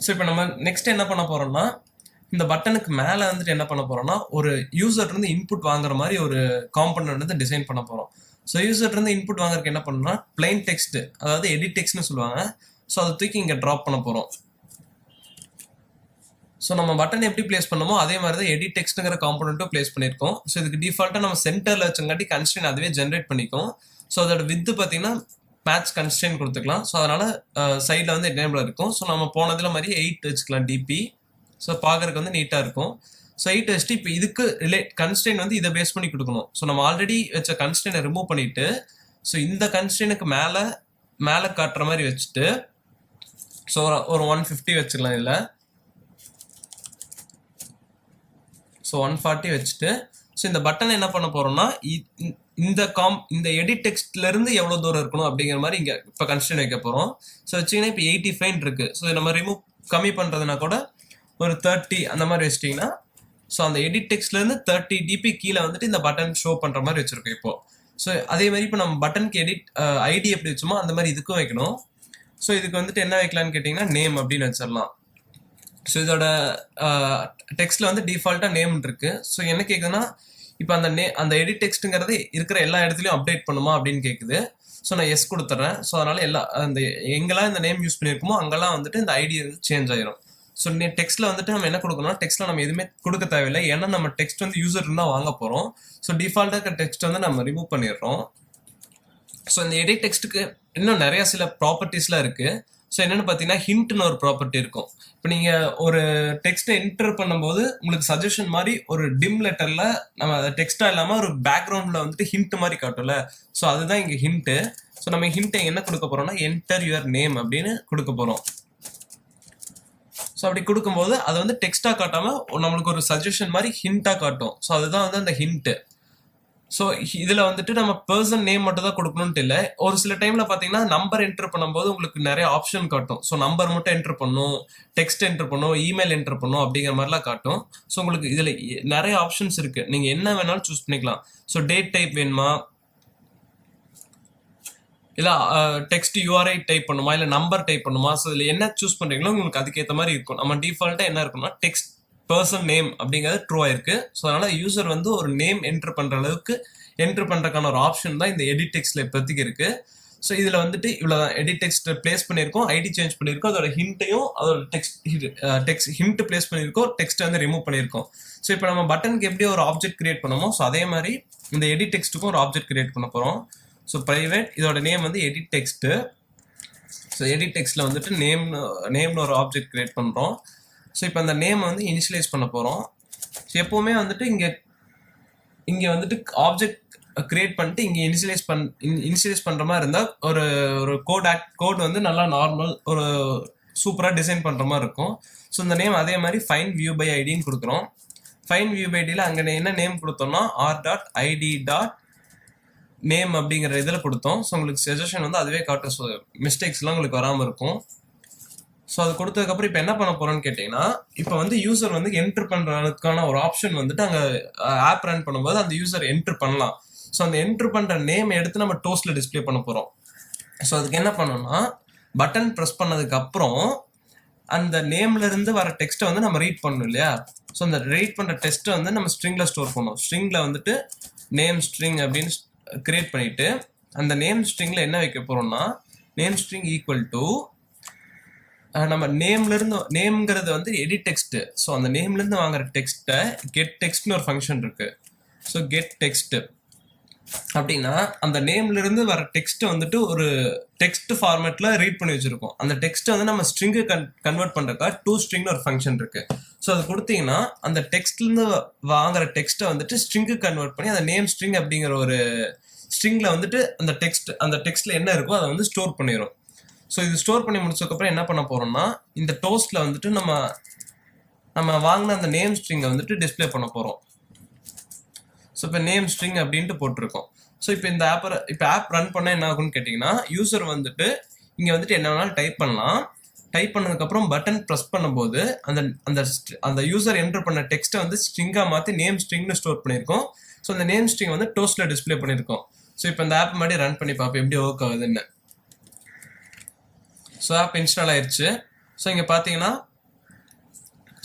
So இப்போ நம்ம next என்ன பண்ண போறோம்னா இந்த பட்டனுக்கு மேலே வந்துட்டு என்ன பண்ண போறோம்னா ஒரு யூசர் இருந்து இன்புட் வாங்குற மாதிரி ஒரு காம்பனன்ட் வந்து டிசைன் பண்ண போறோம். ஸோ யூசர் இருந்து இன்புட் வாங்குறதுக்கு என்ன பண்ணணும்னா பிளைன் டெக்ஸ்ட், அதாவது எடிட் டெக்ஸ்ட்னு சொல்லுவாங்க. ஸோ அதை தூக்கி இங்கே ட்ராப் பண்ண போறோம். ஸோ நம்ம பட்டன் எப்படி பிளேஸ் பண்ணுமோ அதே மாதிரி தான் எடிட் டெக்ஸ்ட்ங்கிற காம்பனண்ட்டும் பிளேஸ் பண்ணியிருக்கோம். ஸோ இதுக்கு டிஃபால்ட்டாக நம்ம சென்டரில் வச்சங்காட்டி கன்ஸ்ட்ரெயின் அதுவே ஜென்ரேட் பண்ணிக்கும். ஸோ அதோட வித்து பார்த்தீங்கன்னா மேட்ச் கன்ஸ்ட்ரெயின் கொடுத்துக்கலாம். ஸோ அதனால சைடில் வந்து எனேபிள் இருக்கும். ஸோ நம்ம போனதில் மாதிரி 8 வச்சுக்கலாம் டிபி. ஸோ பார்க்கறதுக்கு வந்து நீட்டாக இருக்கும். ஸோ 8 வச்சுட்டு இப்போ இதுக்கு கன்ஸ்ட்ரெயின் வந்து இதை பேஸ் பண்ணி கொடுக்கணும். ஸோ நம்ம ஆல்ரெடி வச்ச கன்ஸ்ட்ரெயினை ரிமூவ் பண்ணிட்டு ஸோ இந்த கன்ஸ்ட்ரெயினுக்கு மேலே காட்டுற மாதிரி வச்சுட்டு ஸோ ஒரு 150 வச்சுக்கலாம். இல்லை ஸோ 140 வச்சுட்டு ஸோ இந்த பட்டன் என்ன பண்ண போறோம்னா இந்த எடிட் டெக்ஸ்ட்ல இருந்து எவ்வளவு தூரம் இருக்கணும் அப்படிங்கிற மாதிரி இங்க இப்போ கன்ஸ்ட்ரெயின் வைக்க போறோம். ஸோ வச்சீங்கன்னா இப்போ 85 இருக்கு. ஸோ நம்ம ரிமூவ் கம்மி பண்றதுனா கூட ஒரு 30 அந்த மாதிரி வச்சிட்டிங்கன்னா ஸோ அந்த எடிட் டெக்ஸ்ட்ல இருந்து 30 டிபி கீழே வந்துட்டு இந்த பட்டன் ஷோ பண்ற மாதிரி வச்சிருக்கோம் இப்போ. ஸோ அதே மாதிரி இப்போ நம்ம பட்டனுக்கு எடிட் ஐடி எப்படி வச்சோமோ அந்த மாதிரி இதுக்கும் வைக்கணும். ஸோ இதுக்கு வந்துட்டு என்ன வைக்கலான்னு கேட்டிங்கன்னா நேம் அப்படின்னு வச்சிடலாம். ஸோ இதோட டெக்ஸ்ட்ல வந்து டிஃபால்ட்டா நேம் இருக்கு. ஸோ என்ன கேட்குதுன்னா இப்போ அந்த எடிட் டெக்ஸ்ட்டுங்கிறது இருக்கிற எல்லா இடத்துலையும் அப்டேட் பண்ணுமா அப்படின்னு கேட்குது. ஸோ நான் எஸ் கொடுத்துட்றேன். ஸோ அதனால எங்கெல்லாம் இந்த நேம் யூஸ் பண்ணியிருக்கோமோ அங்கெல்லாம் வந்துட்டு இந்த ஐடி வந்து சேஞ்ச் ஆயிரும். ஸோ டெக்ஸ்ட்ல வந்துட்டு நம்ம என்ன கொடுக்கணும், டெக்ஸ்ட்ல நம்ம எதுவுமே கொடுக்க தேவையில்லை. ஏன்னா நம்ம டெக்ஸ்ட் வந்து யூசர் இருந்தால் வாங்க போறோம். ஸோ டிஃபால்ட்டாக டெக்ஸ்ட் வந்து நம்ம ரிமூவ் பண்ணிடுறோம். ஸோ இந்த எடிட் டெக்ஸ்ட்டுக்கு இன்னும் நிறைய சில ப்ராப்பர்ட்டிஸ்லாம் இருக்கு. ஸோ என்னன்னு பார்த்தீங்கன்னா ஹிண்ட்னு ஒரு ப்ராப்பர்ட்டி இருக்கும். இப்போ நீங்கள் ஒரு டெக்ஸ்ட்டை என்டர் பண்ணும்போது உங்களுக்கு சஜஷன் மாதிரி ஒரு டிம் லெட்டரில் நம்ம டெக்ஸ்ட்டாக இல்லாமல் ஒரு பேக்ரவுண்டில் வந்துட்டு ஹிண்ட் மாதிரி காட்டும்ல. ஸோ அதுதான் இங்கே ஹிண்ட்டு. ஸோ நம்ம ஹிண்ட்டை என்ன கொடுக்க போகிறோம்னா என்டர் யுவர் நேம் அப்படின்னு கொடுக்க போகிறோம். ஸோ அப்படி கொடுக்கும்போது அதை வந்து டெக்ஸ்ட்டாக காட்டாமல் நம்மளுக்கு ஒரு சஜஷன் மாதிரி ஹிண்ட்டாக காட்டும். ஸோ அதுதான் வந்து அந்த ஹிண்ட்டு. ஸோ இதில் வந்துட்டு நம்ம பர்சன் நேம் மட்டும் தான் கொடுக்கணும்ட்டு இல்லை. ஒரு சில டைமில் பார்த்தீங்கன்னா நம்பர் என்டர் பண்ணும்போது உங்களுக்கு நிறைய ஆப்ஷன் காட்டும். ஸோ நம்பர் மட்டும் என்டர் பண்ணும், டெக்ஸ்ட் என்டர் பண்ணும், இமெயில் என்டர் பண்ணும் அப்படிங்கிற மாதிரிலாம் காட்டும். ஸோ உங்களுக்கு இதில் நிறைய ஆப்ஷன்ஸ் இருக்குது. நீங்கள் என்ன வேணாலும் சூஸ் பண்ணிக்கலாம். ஸோ டேட் டைப் வேணுமா, இல்லை டெக்ஸ்ட் யூஆர்ஐ டைப் பண்ணுமா, இல்லை நம்பர் டைப் பண்ணுமா. ஸோ இதில் என்ன சூஸ் பண்ணுறீங்களோ உங்களுக்கு அதுக்கேற்ற மாதிரி இருக்கும். நம்ம டிஃபால்ட்டாக என்ன இருக்குன்னா டெக்ஸ்ட் பர்சன் நேம் அப்படிங்கிறது ட்ரூ ஆயிருக்கு. ஸோ அதனால யூசர் வந்து ஒரு நேம் என்டர் பண்ற அளவுக்கு என்டர் பண்றதுக்கான ஒரு ஆப்ஷன் தான் இந்த எடிட் டெக்ஸ்ட்ல இப்போதைக்கு இருக்கு. ஸோ இதுல வந்துட்டு இவ்வளவு எடிட் டெக்ஸ்ட் பிளேஸ் பண்ணியிருக்கோம், ஐடி சேஞ்ச் பண்ணியிருக்கோம், அதோட ஹிண்ட்டையும் அதோட டெக்ஸ்ட் ஹிண்ட் பிளேஸ் பண்ணியிருக்கோம், டெக்ஸ்ட் வந்து ரிமூவ் பண்ணியிருக்கோம். ஸோ இப்போ நம்ம பட்டனுக்கு எப்படி ஒரு ஆப்ஜெக்ட் கிரியேட் பண்ணுமோ ஸோ அதே மாதிரி இந்த எடிட் டெக்ஸ்ட்டுக்கும் ஒரு ஆப்ஜெக்ட் கிரியேட் பண்ண போறோம். ஸோ பிரைவேட் இதோட நேம் வந்து எடிட் டெக்ஸ்ட். ஸோ எடிட் டெக்ஸ்ட்ல வந்துட்டு நேம்னு ஒரு ஆப்ஜெக்ட் கிரியேட் பண்றோம். ஸோ இப்போ அந்த நேம் வந்து இனிஷியலைஸ் பண்ண போகிறோம். ஸோ எப்போவுமே வந்துட்டு இங்கே வந்துட்டு ஆப்ஜெக்ட் கிரியேட் பண்ணிட்டு இங்கே இனிஷியலைஸ் பண்ணுற மாதிரி இருந்தால் ஒரு கோட் வந்து நல்லா நார்மல் ஒரு சூப்பராக டிசைன் பண்ணுற மாதிரி இருக்கும். ஸோ இந்த நேம் அதே மாதிரி ஃபைன் வியூ பை ஐடின்னு கொடுக்குறோம். ஃபைன் வியூ பை ஐடியில் அங்கே என்ன நேம் கொடுத்தோம்னா r.id.name அப்படிங்கிற இதில் கொடுத்தோம். ஸோ உங்களுக்கு சஜஷன் வந்து அதுவே காட்டும். ஸோ மிஸ்டேக்ஸ்லாம் உங்களுக்கு வராமல் இருக்கும். ஸோ அது கொடுத்ததுக்கப்புறம் இப்போ என்ன பண்ண போறோம்னு கேட்டிங்கன்னா இப்போ வந்து யூசர் வந்து என்டர் பண்ணுறதுக்கான ஒரு ஆப்ஷன் வந்துட்டு அங்கே ஆப் ரன் பண்ணும்போது அந்த யூசர் என்டர் பண்ணலாம். ஸோ அந்த என்டர் பண்ணுற நேம் எடுத்து நம்ம டோஸ்ட்ல டிஸ்பிளே பண்ண போகிறோம். ஸோ அதுக்கு என்ன பண்ணோம்னா பட்டன் ப்ரெஸ் பண்ணதுக்கு அப்புறம் அந்த நேம்ல இருந்து வர டெக்ஸ்ட்டை வந்து நம்ம ரீட் பண்ணணும் இல்லையா. ஸோ அந்த ரீட் பண்ணுற டெக்ஸ்ட்டை வந்து நம்ம ஸ்ட்ரிங்ல ஸ்டோர் பண்ணோம். ஸ்ட்ரிங்ல வந்துட்டு நேம் ஸ்ட்ரிங் அப்படின்னு கிரியேட் பண்ணிட்டு அந்த நேம் ஸ்ட்ரிங்ல என்ன வைக்க போறோம்னா நேம் ஸ்ட்ரிங் ஈக்குவல் டு நம்ம நேம்ங்கிறது வந்து எடிட் டெக்ஸ்ட். ஸோ அந்த நேம்ல இருந்து வாங்குற டெக்ஸ்ட்டை கெட் டெக்ஸ்ட்னு ஒரு ஃபங்க்ஷன் இருக்கு. ஸோ கெட் டெக்ஸ்ட் அப்படின்னா அந்த நேம்ல இருந்து வர டெக்ஸ்ட் வந்துட்டு ஒரு டெக்ஸ்ட் ஃபார்மேட்ல ரீட் பண்ணி வச்சிருக்கோம். அந்த டெக்ஸ்ட் வந்து நம்ம ஸ்ட்ரிங்கு கன்வெர்ட் பண்றதுக்கா ட்ரூஸ்ட்ரிங்னு ஒரு ஃபங்க்ஷன் இருக்கு. ஸோ அது கொடுத்தீங்கன்னா அந்த டெக்ஸ்ட்ல இருந்து வாங்குற டெக்ஸ்ட்டை வந்துட்டு ஸ்ட்ரிங்கு கன்வெர்ட் பண்ணி அந்த நேம் ஸ்ட்ரிங் அப்படிங்கிற ஒரு ஸ்ட்ரிங்ல வந்துட்டு அந்த டெக்ஸ்ட்ல என்ன இருக்கோ அதை வந்து ஸ்டோர் பண்ணிடும். ஸோ இது ஸ்டோர் பண்ணி முடிச்சதுக்கப்புறம் என்ன பண்ண போறோம்னா இந்த டோஸ்ட்ல வந்துட்டு நம்ம வாங்கின அந்த நேம் ஸ்ட்ரிங்கை வந்துட்டு டிஸ்பிளே பண்ண போறோம். ஸோ இப்போ நேம் ஸ்ட்ரிங் அப்படின்ட்டு போட்டிருக்கோம். ஸோ இப்போ இந்த ஆப் ரன் பண்ண என்ன ஆகும்னு கேட்டிங்கன்னா யூசர் வந்துட்டு இங்கே வந்துட்டு என்ன வேணாலும் டைப் பண்ணலாம். டைப் பண்ணதுக்கப்புறம் பட்டன் ப்ரெஸ் பண்ணும்போது அந்த யூசர் என்டர் பண்ண டெக்ஸ்ட்டை வந்து ஸ்ட்ரிங்காக மாற்றி நேம் ஸ்ட்ரிங்னு ஸ்டோர் பண்ணியிருக்கோம். ஸோ அந்த நேம் ஸ்ட்ரிங் வந்து டோஸ்ட்ல டிஸ்பிளே பண்ணியிருக்கோம். ஸோ இப்போ இந்த ஆப் மாதிரி ரன் பண்ணி பார்ப்போம் எப்படி ஒர்க் ஆகுதுன்னு. ஸோ ஆப் இன்ஸ்டால் ஆயிடுச்சு. ஸோ இங்கே பார்த்தீங்கன்னா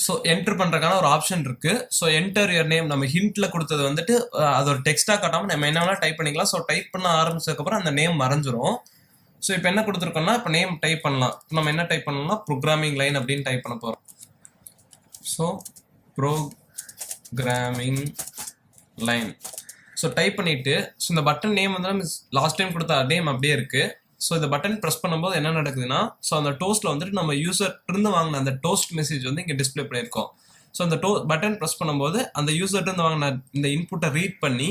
ஸோ என்டர் பண்றதுக்கான ஒரு ஆப்ஷன் இருக்கு. ஸோ என்டர் யுவர் நேம் நம்ம ஹிண்ட்ல கொடுத்தது வந்துட்டு அது ஒரு டெக்ஸ்டா காட்டாம நம்ம என்ன வேணா டைப் பண்ணிக்கலாம். ஸோ டைப் பண்ண ஆரம்பிச்சதுக்கப்புறம் அந்த நேம் மறைஞ்சிரும். ஸோ இப்போ என்ன கொடுத்துருக்கோம்னா இப்போ நேம் டைப் பண்ணலாம். நம்ம என்ன டைப் பண்ணலாம்னா ப்ரோக்ராமிங் லைன் அப்படின்னு டைப் பண்ண போறோம். So programming line so type பண்ணிட்டு ஸோ இந்த பட்டன் நேம் வந்து லாஸ்ட் டைம் கொடுத்த நேம் அப்படியே இருக்கு. ஸோ இந்த பட்டன் ப்ரெஸ் பண்ணும்போது என்ன நடக்குதுன்னா ஸோ அந்த டோஸ்ட்ல வந்துட்டு நம்ம யூசர் இருந்து வாங்கின அந்த டோஸ்ட் மெசேஜ் வந்து இங்கே டிஸ்பிளே பண்ணியிருக்கோம். ஸோ அந்த பட்டன் ப்ரெஸ் பண்ணும்போது அந்த யூசர் இருந்து வாங்கின இந்த இன்புட்டை ரீட் பண்ணி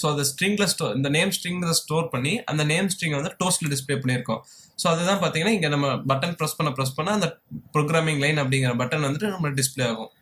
ஸோ அந்த ஸ்ட்ரிங்ல இந்த நேம் ஸ்ட்ரிங்ல ஸ்டோர் பண்ணி அந்த நேம் ஸ்ட்ரிங் வந்து டோஸ்ட்ல டிஸ்பிளே பண்ணியிருக்கோம். ஸோ அதுதான் பார்த்தீங்கன்னா இங்கே நம்ம பட்டன் ப்ரெஸ் பண்ண அந்த ப்ரோக்ராமிங் லைன் அப்படிங்கிற பட்டன் வந்துட்டு நம்ம டிஸ்பிளே ஆகும்.